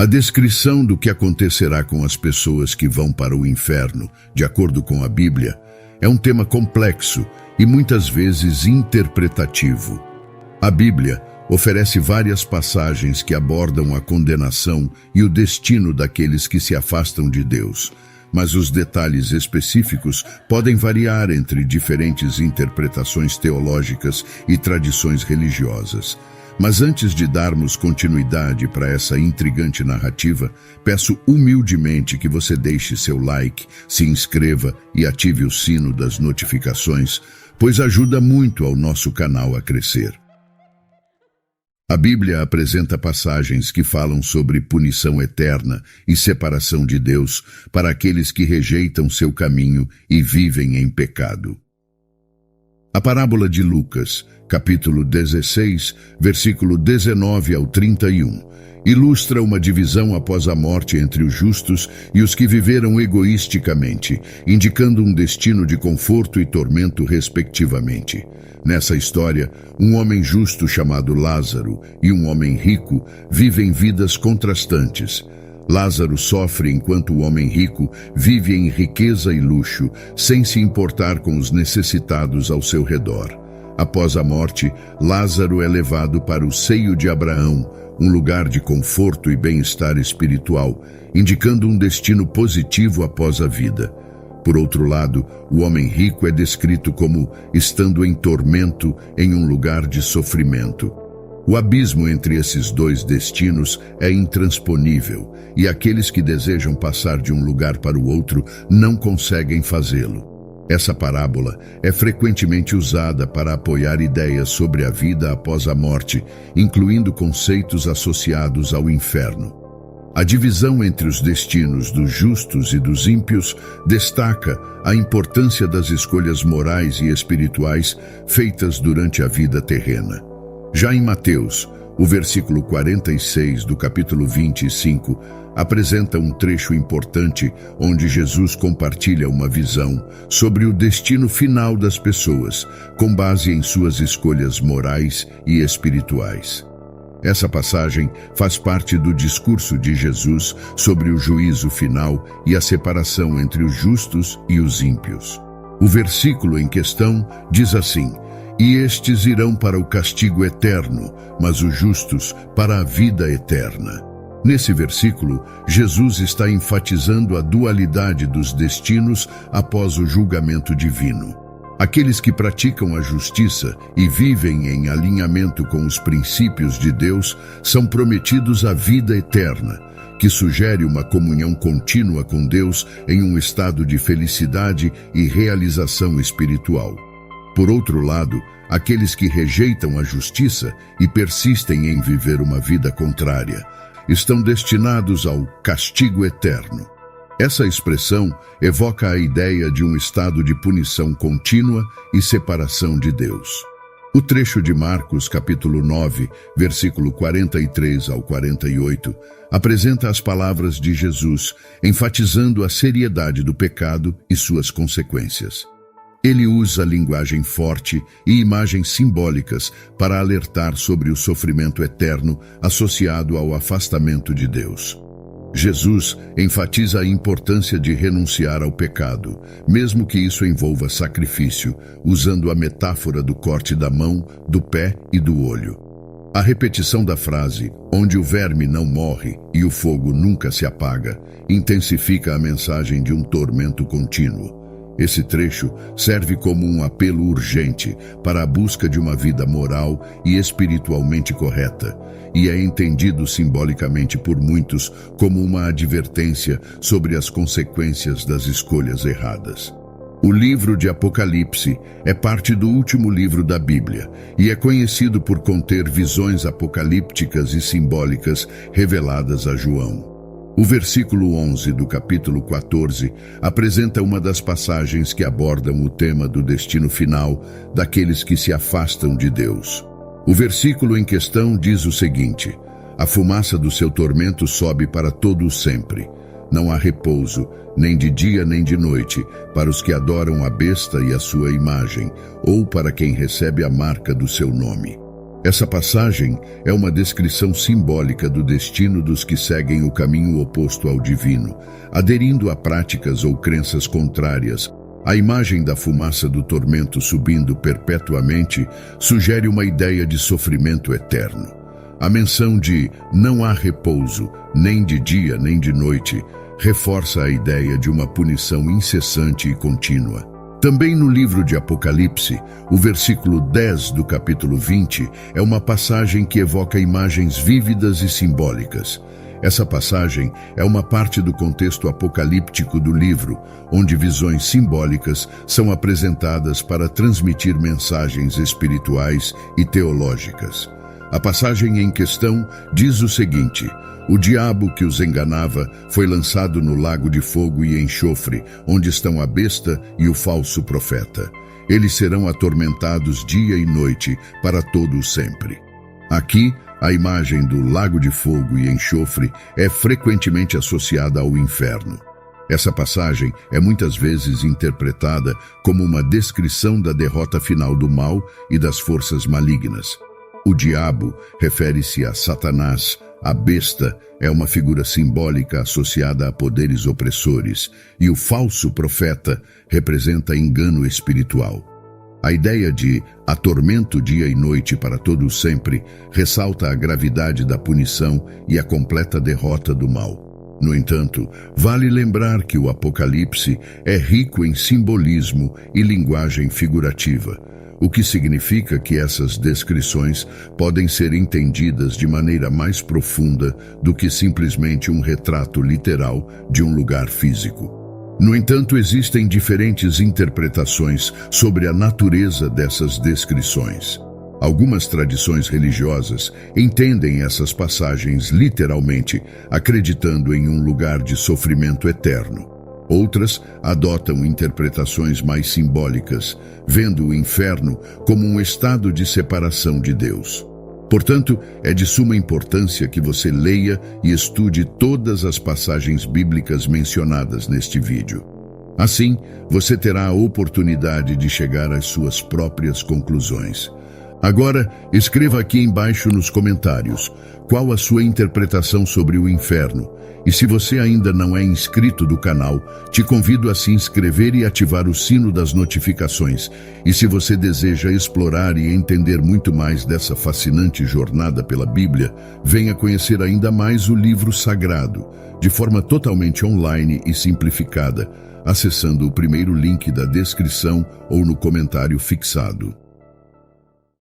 A descrição do que acontecerá com as pessoas que vão para o inferno, de acordo com a Bíblia, é um tema complexo e muitas vezes interpretativo. A Bíblia oferece várias passagens que abordam a condenação e o destino daqueles que se afastam de Deus, mas os detalhes específicos podem variar entre diferentes interpretações teológicas e tradições religiosas. Mas antes de darmos continuidade para essa intrigante narrativa, peço humildemente que você deixe seu like, se inscreva e ative o sino das notificações, pois ajuda muito ao nosso canal a crescer. A Bíblia apresenta passagens que falam sobre punição eterna e separação de Deus para aqueles que rejeitam seu caminho e vivem em pecado. A parábola de Lucas, capítulo 16, versículo 19 ao 31, ilustra uma divisão após a morte entre os justos e os que viveram egoisticamente, indicando um destino de conforto e tormento respectivamente. Nessa história, um homem justo chamado Lázaro e um homem rico vivem vidas contrastantes. Lázaro sofre enquanto o homem rico vive em riqueza e luxo, sem se importar com os necessitados ao seu redor. Após a morte, Lázaro é levado para o seio de Abraão, um lugar de conforto e bem-estar espiritual, indicando um destino positivo após a vida. Por outro lado, o homem rico é descrito como estando em tormento em um lugar de sofrimento. O abismo entre esses dois destinos é intransponível, e aqueles que desejam passar de um lugar para o outro não conseguem fazê-lo. Essa parábola é frequentemente usada para apoiar ideias sobre a vida após a morte, incluindo conceitos associados ao inferno. A divisão entre os destinos dos justos e dos ímpios destaca a importância das escolhas morais e espirituais feitas durante a vida terrena. Já em Mateus, o versículo 46 do capítulo 25 apresenta um trecho importante onde Jesus compartilha uma visão sobre o destino final das pessoas, com base em suas escolhas morais e espirituais. Essa passagem faz parte do discurso de Jesus sobre o juízo final e a separação entre os justos e os ímpios. O versículo em questão diz assim: "E estes irão para o castigo eterno, mas os justos para a vida eterna." Nesse versículo, Jesus está enfatizando a dualidade dos destinos após o julgamento divino. Aqueles que praticam a justiça e vivem em alinhamento com os princípios de Deus são prometidos a vida eterna, que sugere uma comunhão contínua com Deus em um estado de felicidade e realização espiritual. Por outro lado, aqueles que rejeitam a justiça e persistem em viver uma vida contrária estão destinados ao castigo eterno. Essa expressão evoca a ideia de um estado de punição contínua e separação de Deus. O trecho de Marcos, capítulo 9, versículo 43 ao 48, apresenta as palavras de Jesus, enfatizando a seriedade do pecado e suas consequências. Ele usa linguagem forte e imagens simbólicas para alertar sobre o sofrimento eterno associado ao afastamento de Deus. Jesus enfatiza a importância de renunciar ao pecado, mesmo que isso envolva sacrifício, usando a metáfora do corte da mão, do pé e do olho. A repetição da frase, onde o verme não morre e o fogo nunca se apaga, intensifica a mensagem de um tormento contínuo. Esse trecho serve como um apelo urgente para a busca de uma vida moral e espiritualmente correta, e é entendido simbolicamente por muitos como uma advertência sobre as consequências das escolhas erradas. O livro de Apocalipse é parte do último livro da Bíblia e é conhecido por conter visões apocalípticas e simbólicas reveladas a João. O versículo 11 do capítulo 14 apresenta uma das passagens que abordam o tema do destino final daqueles que se afastam de Deus. O versículo em questão diz o seguinte: "A fumaça do seu tormento sobe para todo o sempre. Não há repouso, nem de dia nem de noite, para os que adoram a besta e a sua imagem, ou para quem recebe a marca do seu nome." Essa passagem é uma descrição simbólica do destino dos que seguem o caminho oposto ao divino, aderindo a práticas ou crenças contrárias. A imagem da fumaça do tormento subindo perpetuamente sugere uma ideia de sofrimento eterno. A menção de não há repouso, nem de dia nem de noite, reforça a ideia de uma punição incessante e contínua. Também no livro de Apocalipse, o versículo 10 do capítulo 20 é uma passagem que evoca imagens vívidas e simbólicas. Essa passagem é uma parte do contexto apocalíptico do livro, onde visões simbólicas são apresentadas para transmitir mensagens espirituais e teológicas. A passagem em questão diz o seguinte: o diabo que os enganava foi lançado no lago de fogo e enxofre, onde estão a besta e o falso profeta. Eles serão atormentados dia e noite para todo o sempre. Aqui, a imagem do lago de fogo e enxofre é frequentemente associada ao inferno. Essa passagem é muitas vezes interpretada como uma descrição da derrota final do mal e das forças malignas. O diabo refere-se a Satanás. A besta é uma figura simbólica associada a poderes opressores, e o falso profeta representa engano espiritual. A ideia de atormento dia e noite para todo o sempre ressalta a gravidade da punição e a completa derrota do mal. No entanto, vale lembrar que o Apocalipse é rico em simbolismo e linguagem figurativa, o que significa que essas descrições podem ser entendidas de maneira mais profunda do que simplesmente um retrato literal de um lugar físico. No entanto, existem diferentes interpretações sobre a natureza dessas descrições. Algumas tradições religiosas entendem essas passagens literalmente, acreditando em um lugar de sofrimento eterno. Outras adotam interpretações mais simbólicas, vendo o inferno como um estado de separação de Deus. Portanto, é de suma importância que você leia e estude todas as passagens bíblicas mencionadas neste vídeo. Assim, você terá a oportunidade de chegar às suas próprias conclusões. Agora, escreva aqui embaixo nos comentários qual a sua interpretação sobre o inferno. E se você ainda não é inscrito do canal, te convido a se inscrever e ativar o sino das notificações. E se você deseja explorar e entender muito mais dessa fascinante jornada pela Bíblia, venha conhecer ainda mais o livro sagrado, de forma totalmente online e simplificada, acessando o primeiro link da descrição ou no comentário fixado.